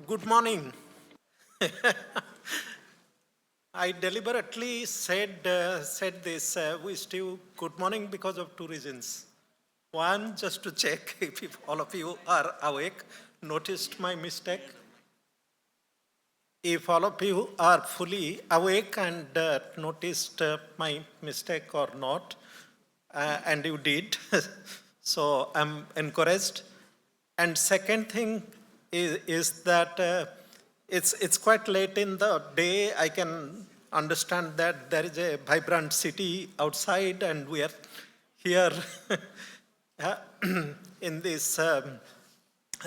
Good morning. I deliberately said this, wish you good morning because of two reasons. One, just to check if all of you are awake, noticed my mistake. If all of you are fully awake and noticed my mistake or not, and you did, so I'm encouraged. And second thing is that it's quite late in the day. I can understand that there is a vibrant city outside and we are here in this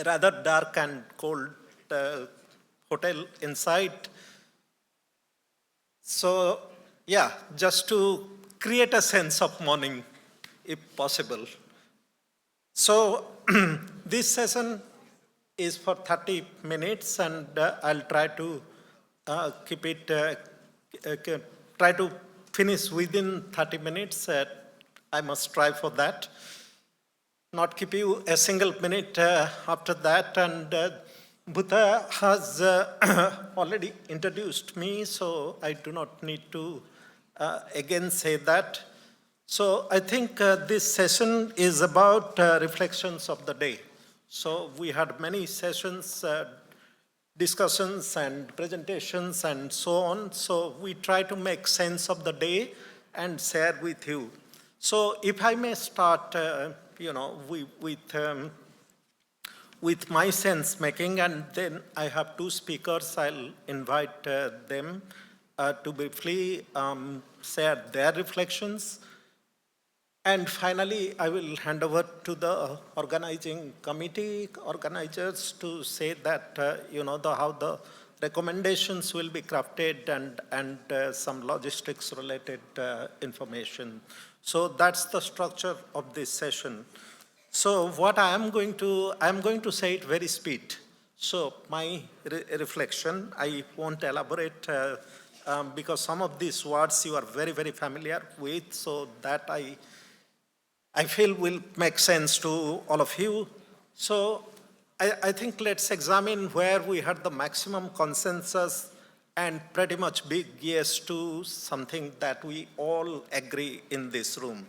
rather dark and cold hotel inside. So yeah, just to create a sense of morning, if possible. So this session is for 30 minutes and I'll try to keep it, try to finish within 30 minutes. I must try for that. Not keep you a single minute after that. And Bhuta has already introduced me, so I do not need to again say that. So I think this session is about reflections of the day. So we had many sessions, discussions and presentations and so on. So we try to make sense of the day and share with you. So if I may start, with my sense making, and then I have two speakers. I'll invite them to briefly share their reflections. And finally, I will hand over to the organizing committee organizers to say that, how the recommendations will be crafted and some logistics related information. So that's the structure of this session. So what I'm going to say it very speed. So my reflection, I won't elaborate because some of these words you are very, very familiar with, so that I feel will make sense to all of you. So I think let's examine where we had the maximum consensus and pretty much big yes to something that we all agree in this room.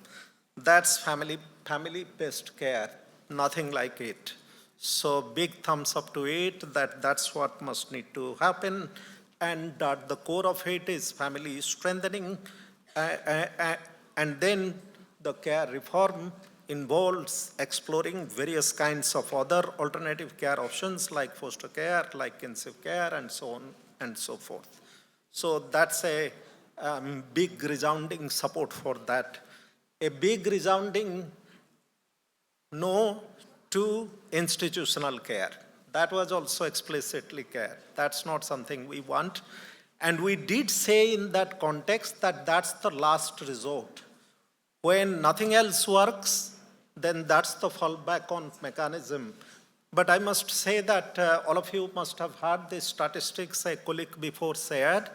That's family-based care, nothing like it. So big thumbs up to it, that's what must need to happen. And at the core of it is family strengthening. And then the care reform involves exploring various kinds of other alternative care options like foster care, like intensive care, and so on and so forth. So that's a big resounding support for that. A big resounding no to institutional care. That was also explicitly care. That's not something we want. And we did say in that context that that's the last resort. When nothing else works, then that's the fallback on mechanism. But I must say that all of you must have heard the statistics a colleague before shared,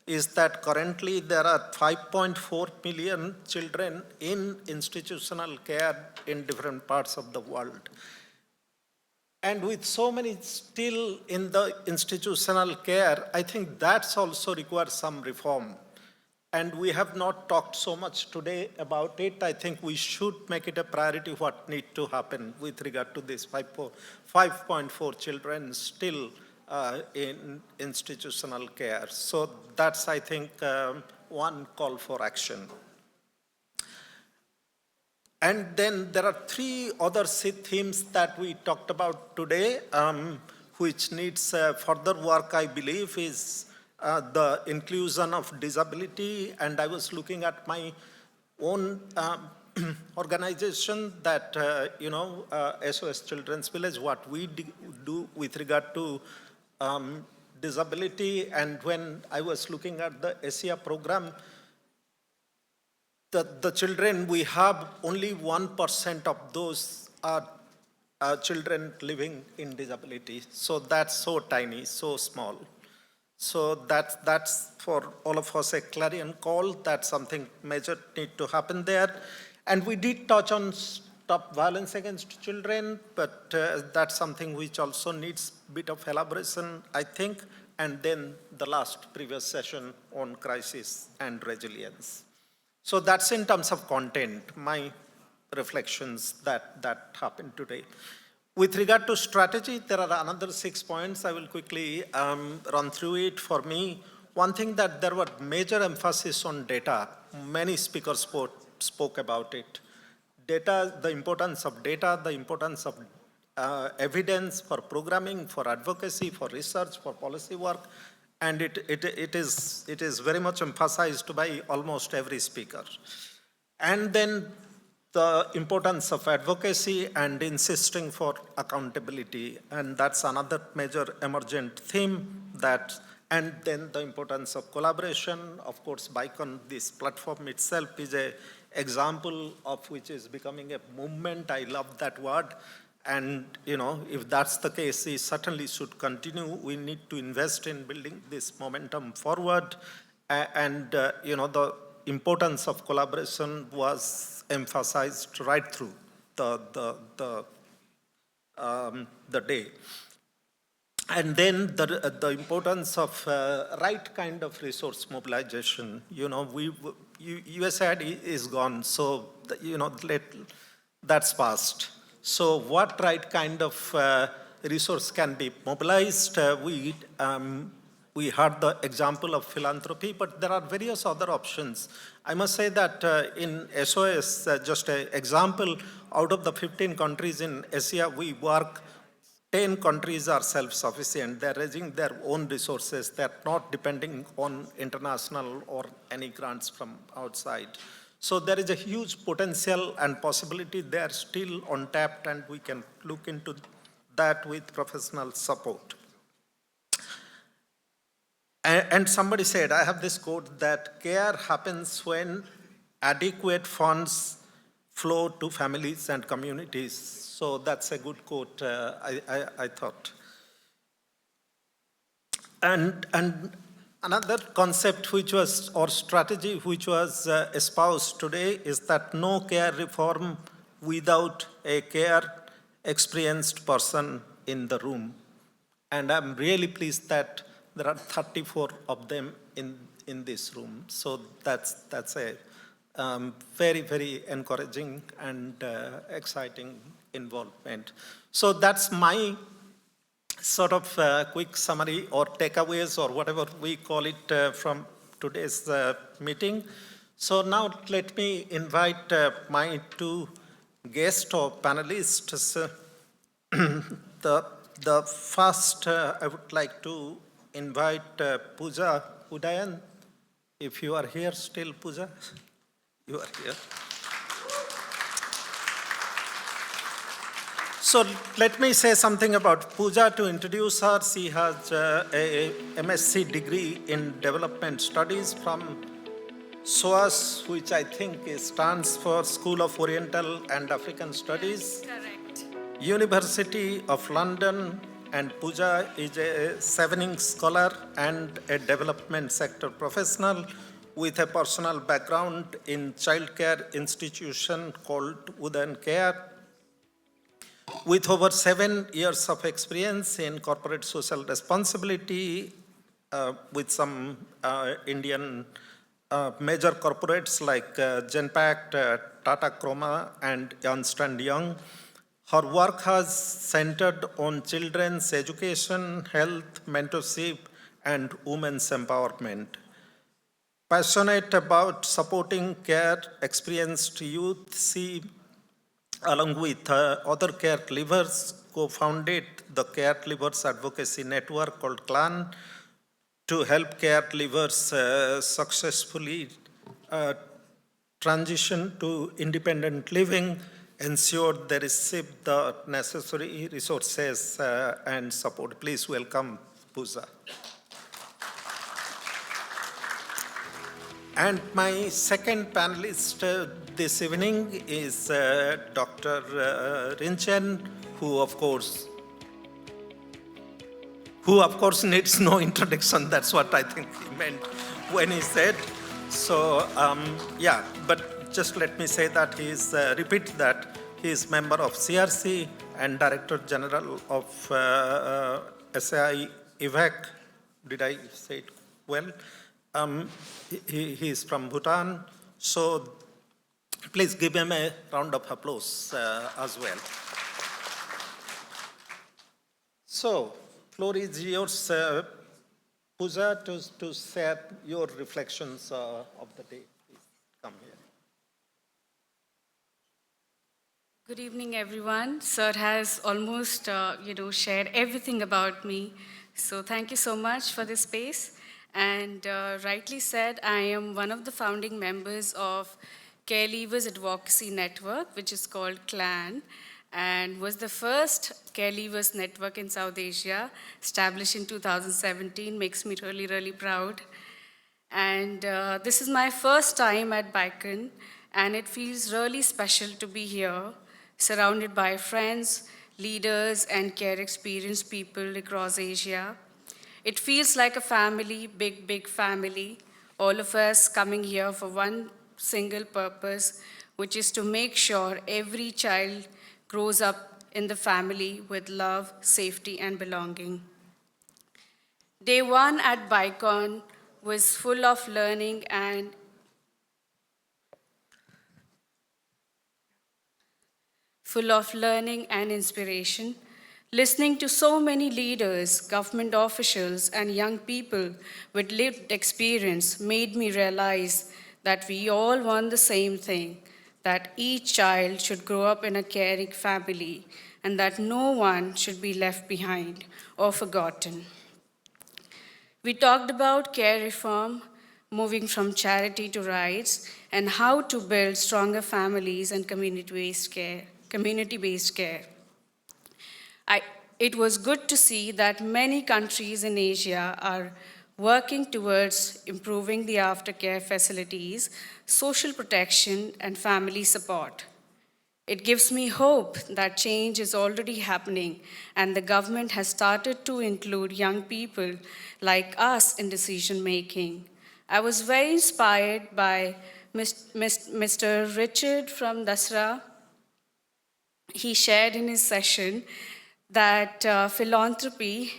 is that currently there are 5.4 million children in institutional care in different parts of the world. And with so many still in the institutional care, I think that's also requires some reform. And we have not talked so much today about it. I think we should make it a priority what needs to happen with regard to this 5.4 children still in institutional care. So that's, I think, one call for action. And then there are three other themes that we talked about today, which needs further work, I believe, is the inclusion of disability. And I was looking at my own organization that, SOS Children's Village, what we do with regard to disability. And when I was looking at the ASIA program, the children we have, only 1% of those are children living in disability. So that's so tiny, so small. So that's for all of us a clarion call that something major need to happen there. And we did touch on stop violence against children, but that's something which also needs a bit of elaboration, I think. And then the last previous session on crisis and resilience. So that's in terms of content, my reflections that happened today. With regard to strategy, there are another 6 points. I will quickly run through it. For me, one thing that there were major emphasis on data. Many speakers spoke about it. Data, the importance of data, the importance of evidence for programming, for advocacy, for research, for policy work, and it is very much emphasized by almost every speaker. And then the importance of advocacy and insisting for accountability, and that's another major emergent theme that, and then the importance of collaboration. Of course, BICON, this platform itself is an example of which is becoming a movement. I love that word. And, if that's the case, it certainly should continue. We need to invest in building this momentum forward. And, the importance of collaboration was emphasized right through the day. And then the importance of right kind of resource mobilization. USAID is gone, so, that's past. So what right kind of resource can be mobilized? We heard the example of philanthropy, but there are various other options. I must say that in SOS, just an example, out of the 15 countries in Asia, we work, 10 countries are self-sufficient. They're raising their own resources. They're not depending on international or any grants from outside. So there is a huge potential and possibility there still untapped, and we can look into that with professional support. And somebody said, I have this quote, that care happens when adequate funds flow to families and communities. So that's a good quote, I thought. And another concept which was, or strategy which was espoused today is that no care reform without a care experienced person in the room. And I'm really pleased that there are 34 of them in this room. So that's a very, very encouraging and exciting involvement. So that's my sort of quick summary or takeaways or whatever we call it from today's meeting. So now let me invite my two guests or panelists. The first, I would like to invite Pooja Udayan. If you are here still, Pooja, you are here. So let me say something about Pooja to introduce her. She has a MSc degree in Development Studies from SOAS, which I think stands for School of Oriental and African Studies. Correct. University of London, and Pooja is a Chevening scholar and a development sector professional with a personal background in childcare institution called Udayan Care, with over 7 years of experience in corporate social responsibility with some Indian major corporates like Genpact, Tata Croma, and Ernst & Young. Her work has centered on children's education, health, mentorship, and women's empowerment. Passionate about supporting care-experienced youth, she, along with other caregivers, co-founded the Caregivers Advocacy Network called CLAN to help caregivers successfully transition to independent living, ensure they receive the necessary resources and support. Please welcome Pooja. And my second panelist this evening is Dr. Rinchen, who of course needs no introduction. That's what I think he meant when he said. So, but just let me say that repeat that He is member of CRC and Director General of SAIEVAC. Did I say it well? He is from Bhutan. So please give him a round of applause as well. So, floor is yours, Pooja, to share your reflections of the day. Please come here. Good evening, everyone. Sir has almost, shared everything about me. So thank you so much for this space. And rightly said, I am one of the founding members of Care Leavers Advocacy Network, which is called CLAN, and was the first Care Leavers network in South Asia, established in 2017. Makes me really, really proud. And this is my first time at BICON, and it feels really special to be here, surrounded by friends, leaders, and care experienced people across Asia. It feels like a family, big, big family, all of us coming here for one single purpose, which is to make sure every child grows up in the family with love, safety, and belonging. Day one at BICON was full of learning and inspiration. Listening to so many leaders, government officials, and young people with lived experience made me realize that we all want the same thing, that each child should grow up in a caring family, and that no one should be left behind or forgotten. We talked about care reform, moving from charity to rights, and how to build stronger families and community-based care. It was good to see that many countries in Asia are working towards improving the aftercare facilities, social protection, and family support. It gives me hope that change is already happening and the government has started to include young people like us in decision making. I was very inspired by Mr. Richard from Dasra. He shared in his session that philanthropy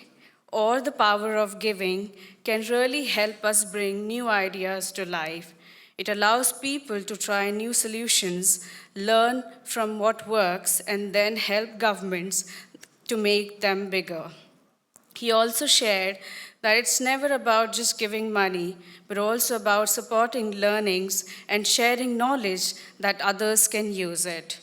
or the power of giving can really help us bring new ideas to life. It allows people to try new solutions, learn from what works, and then help governments to make them bigger. He also shared that it's never about just giving money, but also about supporting learnings and sharing knowledge that others can use it.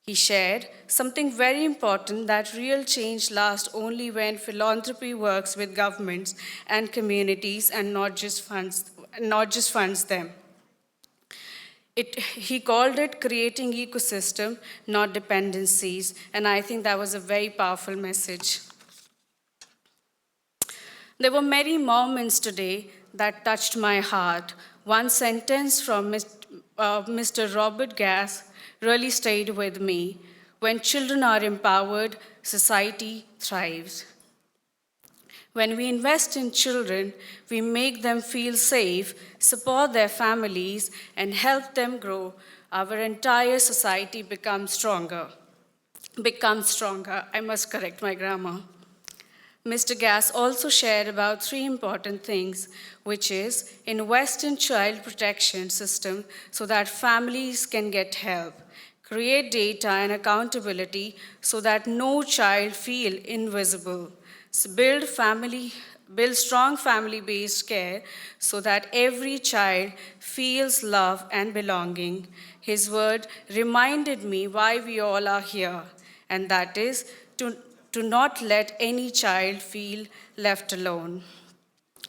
He shared something very important, that real change lasts only when philanthropy works with governments and communities and not just funds them. He called it creating ecosystem, not dependencies, and I think that was a very powerful message. There were many moments today that touched my heart. One sentence from Mr. Robert Gass really stayed with me. When children are empowered, society thrives. When we invest in children, we make them feel safe, support their families, and help them grow. Our entire society becomes stronger. I must correct my grammar. Mr. Gass also shared about three important things, which is invest in child protection system so that families can get help, create data and accountability so that no child feel invisible, build strong family-based care so that every child feels love and belonging. His word reminded me why we all are here, and that is to not let any child feel left alone.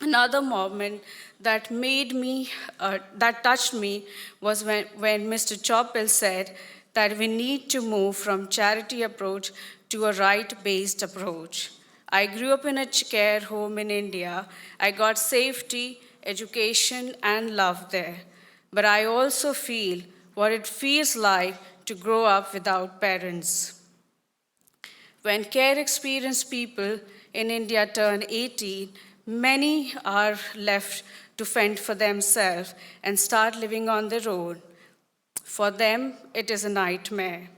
Another moment that touched me was when Mr. Chophel said that we need to move from charity approach to a right-based approach. I grew up in a care home in India. I got safety, education, and love there. But I also feel what it feels like to grow up without parents. When care experienced people in India turn 18, many are left to fend for themselves and start living on their own. For them, it is a nightmare.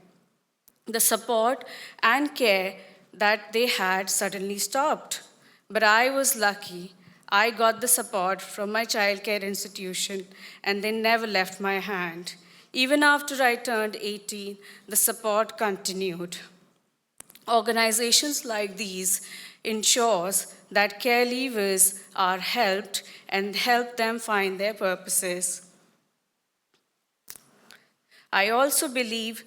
The support and care that they had suddenly stopped. But I was lucky. I got the support from my childcare institution, and they never left my hand. Even after I turned 18, the support continued. Organizations like these ensures that care leavers are helped and help them find their purposes. I also believe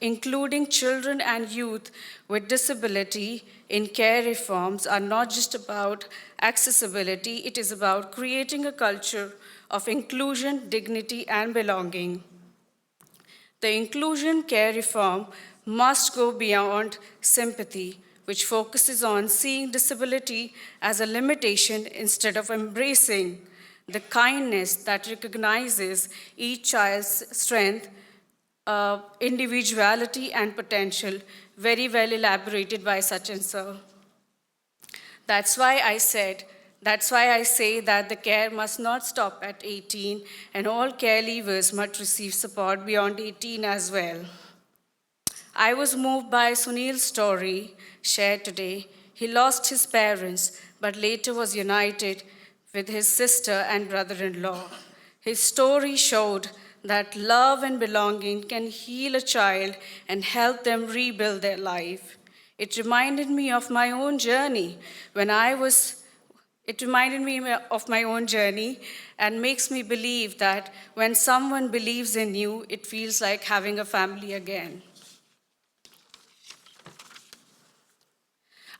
including children and youth with disability in care reforms are not just about accessibility, it is about creating a culture of inclusion, dignity, and belonging. The inclusion care reform must go beyond sympathy, which focuses on seeing disability as a limitation instead of embracing the kindness that recognizes each child's strength, individuality, and potential, very well elaborated by such and so. That's why I say that the care must not stop at 18, and all care leavers must receive support beyond 18 as well. I was moved by Sunil's story shared today. He lost his parents, but later was united with his sister and brother-in-law. His story showed that love and belonging can heal a child and help them rebuild their life. It reminded me of my own journey and makes me believe that when someone believes in you, it feels like having a family again.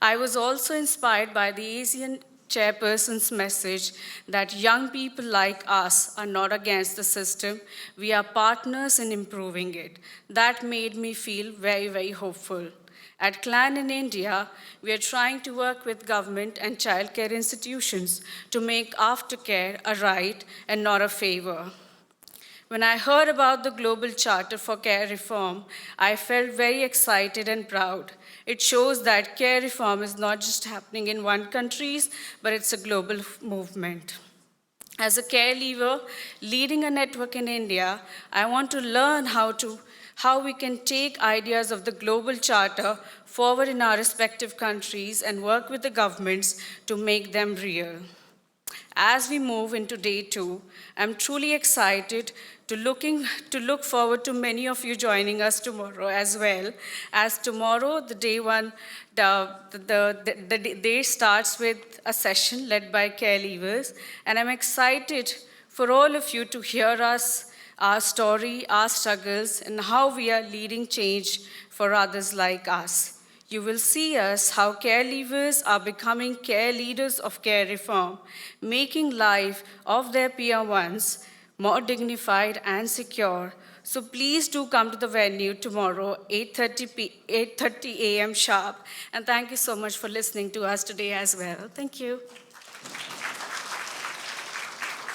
I was also inspired by the Asian chairperson's message that young people like us are not against the system, we are partners in improving it. That made me feel very, very hopeful. At Clan in India, we are trying to work with government and childcare institutions to make aftercare a right and not a favor. When I heard about the Global Charter for Care Reform, I felt very excited and proud. It shows that care reform is not just happening in one country, but it's a global movement. As a care leaver leading a network in India, I want to learn how we can take ideas of the Global Charter forward in our respective countries and work with the governments to make them real. As we move into day 2, I'm truly excited to look forward to many of you joining us tomorrow as well. As tomorrow, the day one, the day starts with a session led by care leavers, and I'm excited for all of you to hear us, our story, our struggles, and how we are leading change for others like us. You will see us how care leavers are becoming care leaders of care reform, making life of their peer ones more dignified and secure. So please do come to the venue tomorrow, 8:30 a.m. sharp. And thank you so much for listening to us today as well. Thank you.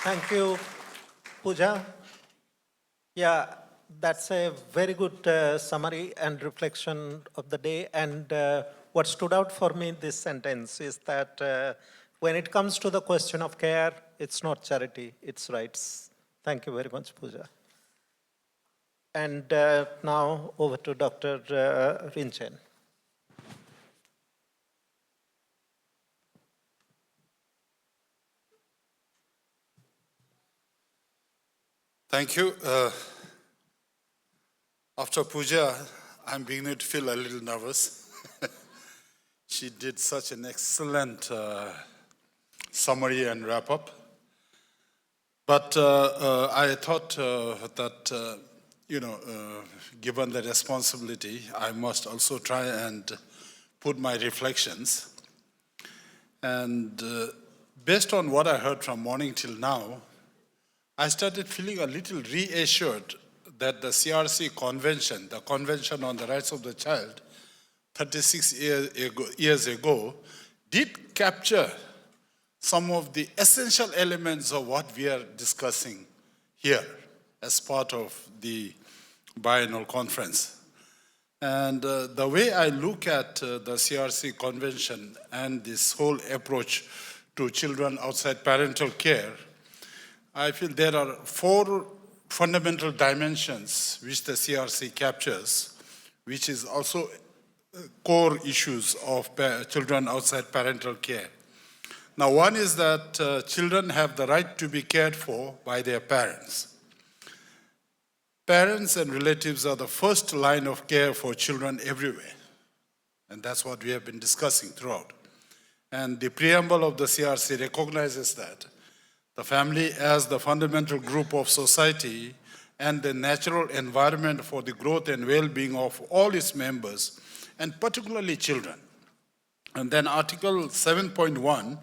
Thank you, Pooja. Yeah, that's a very good summary and reflection of the day. And what stood out for me in this sentence is that when it comes to the question of care, it's not charity, it's rights. Thank you very much, Pooja. And now over to Dr. Rinchen. Thank you. After Pooja, I'm beginning to feel a little nervous. She did such an excellent summary and wrap-up. But I thought that, given the responsibility, I must also try and put my reflections. And based on what I heard from morning till now, I started feeling a little reassured that the CRC Convention, the Convention on the Rights of the Child, 36 years ago, did capture some of the essential elements of what we are discussing here as part of the biennial conference. And the way I look at the CRC Convention and this whole approach to children outside parental care, I feel there are 4 fundamental dimensions which the CRC captures, which is also core issues of children outside parental care. Now, one is that children have the right to be cared for by their parents. Parents and relatives are the first line of care for children everywhere. And that's what we have been discussing throughout. And the preamble of the CRC recognizes that the family as the fundamental group of society and the natural environment for the growth and well-being of all its members, and particularly children. And then Article 7.1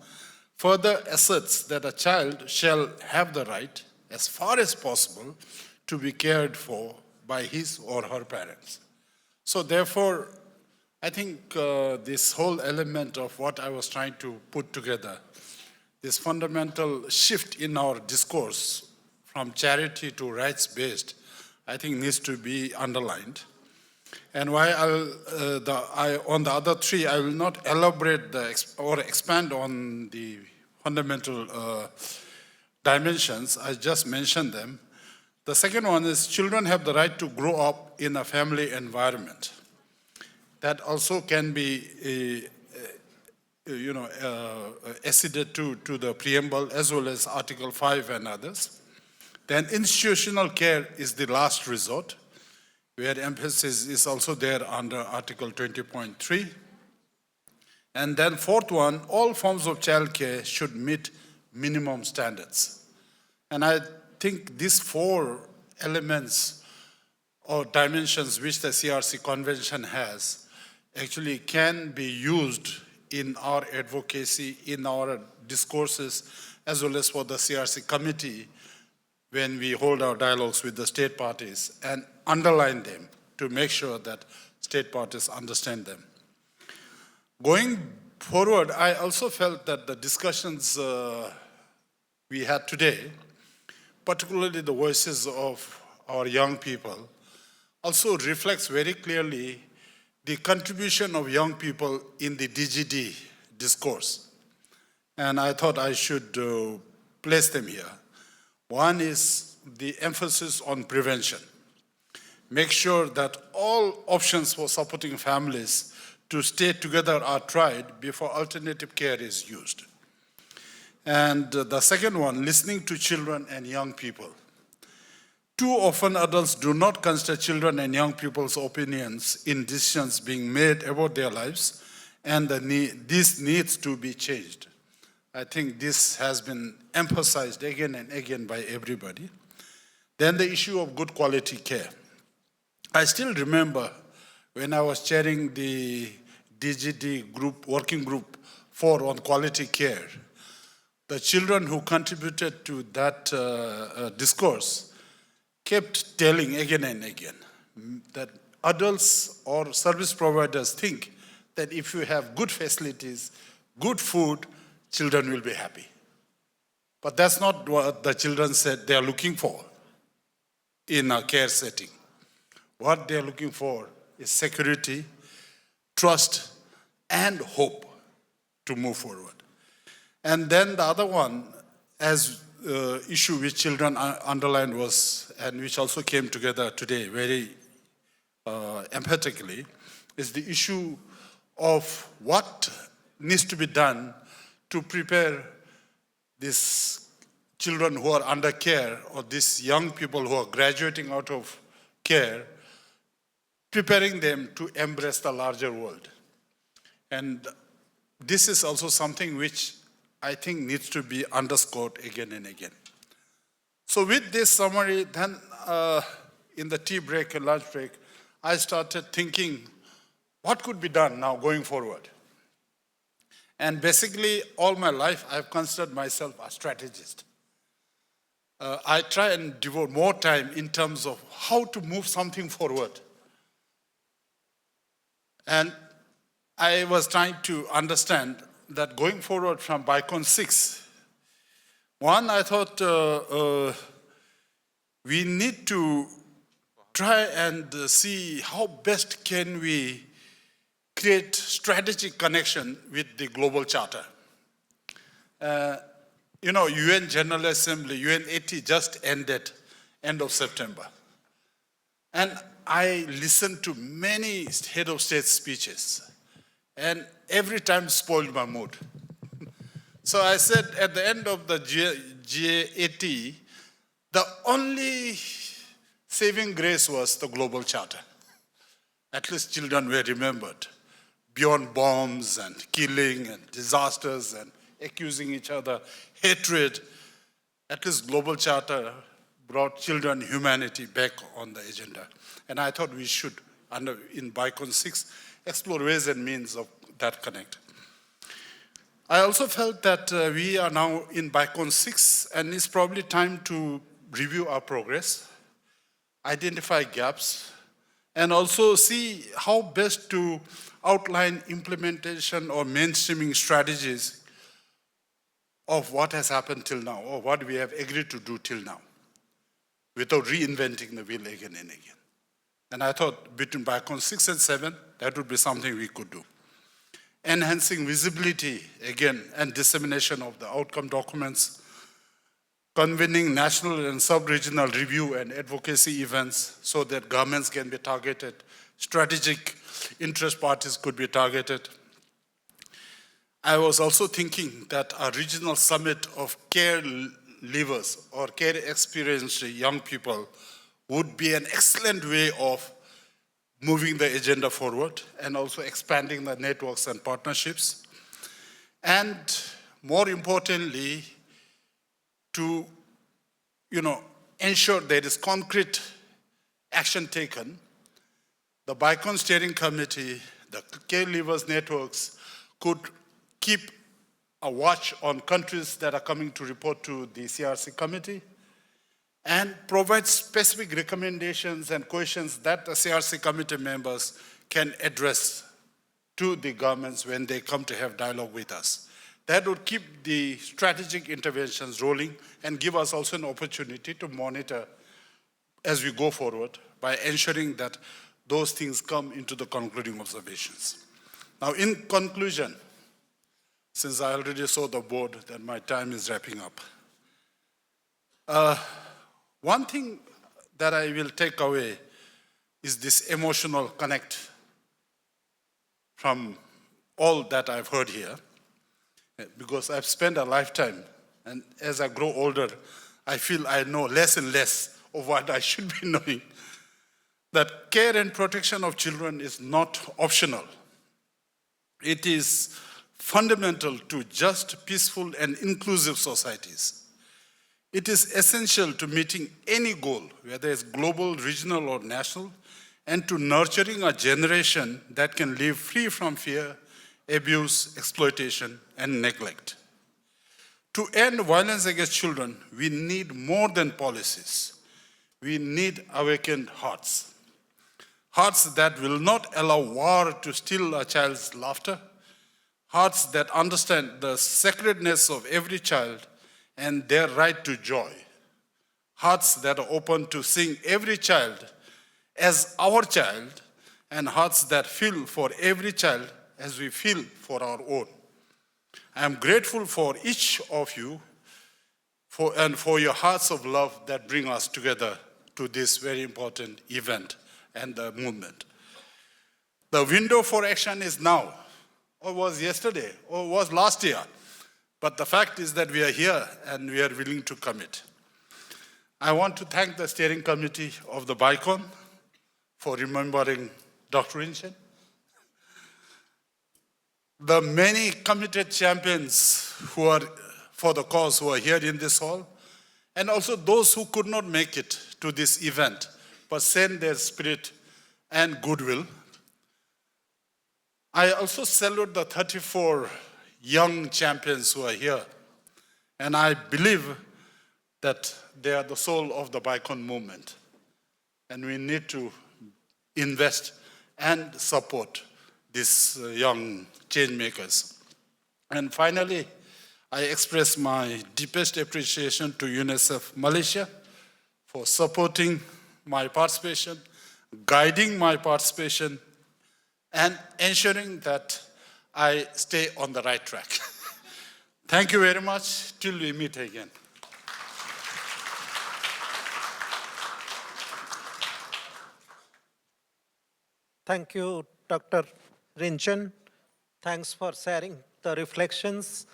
further asserts that a child shall have the right, as far as possible, to be cared for by his or her parents. So therefore, I think this whole element of what I was trying to put together, this fundamental shift in our discourse from charity to rights-based, I think needs to be underlined. And why on the other three, I will not elaborate or expand on the fundamental dimensions. I just mentioned them. The second one is children have the right to grow up in a family environment. That also can be, acceded to the preamble as well as Article 5 and others. Then institutional care is the last resort, where emphasis is also there under Article 20.3. And then fourth one, all forms of child care should meet minimum standards. And I think these four elements or dimensions which the CRC Convention has actually can be used in our advocacy, in our discourses, as well as for the CRC committee when we hold our dialogues with the state parties and underline them to make sure that state parties understand them. Going forward, I also felt that the discussions we had today, particularly the voices of our young people, also reflects very clearly the contribution of young people in the DGD discourse. And I thought I should place them here. One is the emphasis on prevention. Make sure that all options for supporting families to stay together are tried before alternative care is used. And the second one, listening to children and young people. Too often adults do not consider children and young people's opinions in decisions being made about their lives, and this needs to be changed. I think this has been emphasized again and again by everybody. Then the issue of good quality care. I still remember when I was chairing the DGD group, working group 4 on quality care, the children who contributed to that discourse kept telling again and again that adults or service providers think that if you have good facilities, good food, children will be happy. But that's not what the children said they are looking for in a care setting. What they are looking for is security, trust, and hope to move forward. And then the other one, as issue which children underlined was, and which also came together today very emphatically, is the issue of what needs to be done to prepare these children who are under care or these young people who are graduating out of care, preparing them to embrace the larger world. And this is also something which I think needs to be underscored again and again. So with this summary, then in the tea break and lunch break, I started thinking, what could be done now going forward? And basically, all my life, I've considered myself a strategist. I try and devote more time in terms of how to move something forward. And I was trying to understand that going forward from BICON 6, one, I thought we need to try and see how best can we create strategic connection with the global charter. UN General Assembly, UN 80 just ended end of September. And I listened to many head of state speeches, and every time spoiled my mood. So I said at the end of the GAT, the only saving grace was the Global Charter. At least children were remembered. Beyond bombs and killing and disasters and accusing each other, hatred, at least Global Charter brought children, humanity back on the agenda. And I thought we should, in BICON 6, explore ways and means of that connect. I also felt that we are now in BICON 6, and it's probably time to review our progress, identify gaps, and also see how best to outline implementation or mainstreaming strategies of what has happened till now, or what we have agreed to do till now, without reinventing the wheel again and again. And I thought between BICON 6 and 7, that would be something we could do. Enhancing visibility, again, and dissemination of the outcome documents, convening national and sub-regional review and advocacy events so that governments can be targeted, strategic interest parties could be targeted. I was also thinking that a regional summit of care leavers or care experienced young people would be an excellent way of moving the agenda forward and also expanding the networks and partnerships. And more importantly, to ensure there is concrete action taken, the BICON Steering Committee, the care leavers networks could keep a watch on countries that are coming to report to the CRC committee and provide specific recommendations and questions that the CRC committee members can address to the governments when they come to have dialogue with us. That would keep the strategic interventions rolling and give us also an opportunity to monitor as we go forward by ensuring that those things come into the concluding observations. Now, in conclusion, since I already saw the board that my time is wrapping up, one thing that I will take away is this emotional connect from all that I've heard here, because I've spent a lifetime, and as I grow older, I feel I know less and less of what I should be knowing. That care and protection of children is not optional. It is fundamental to just, peaceful, and inclusive societies. It is essential to meeting any goal, whether it's global, regional, or national, and to nurturing a generation that can live free from fear, abuse, exploitation, and neglect. To end violence against children, we need more than policies. We need awakened hearts. Hearts that will not allow war to steal a child's laughter. Hearts that understand the sacredness of every child and their right to joy. Hearts that are open to seeing every child as our child, and hearts that feel for every child as we feel for our own. I am grateful for each of you and for your hearts of love that bring us together to this very important event and the movement. The window for action is now, or was yesterday, or was last year. But the fact is that we are here and we are willing to commit. I want to thank the steering committee of the BICON for remembering Dr. Rinchen. The many committed champions who are for the cause who are here in this hall, and also those who could not make it to this event, but send their spirit and goodwill. I also salute the 34 young champions who are here, and I believe that they are the soul of the BICON movement, and we need to invest and support these young change makers. And finally, I express my deepest appreciation to UNICEF Malaysia for supporting my participation, guiding my participation, and ensuring that I stay on the right track. Thank you very much. Till we meet again. Thank you, Dr. Rinchen. Thanks for sharing the reflections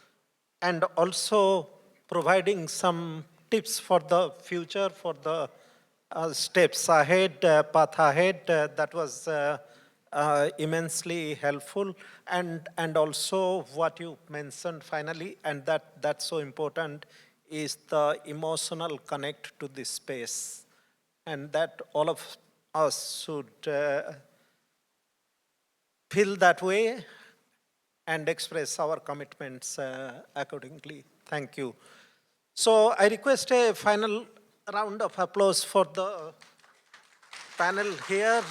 and also providing some tips for the future, for the steps ahead, path ahead. That was immensely helpful. And also what you mentioned finally, and that's so important, is the emotional connect to this space. And that all of us should feel that way and express our commitments accordingly. Thank you. So I request a final round of applause for the panel here.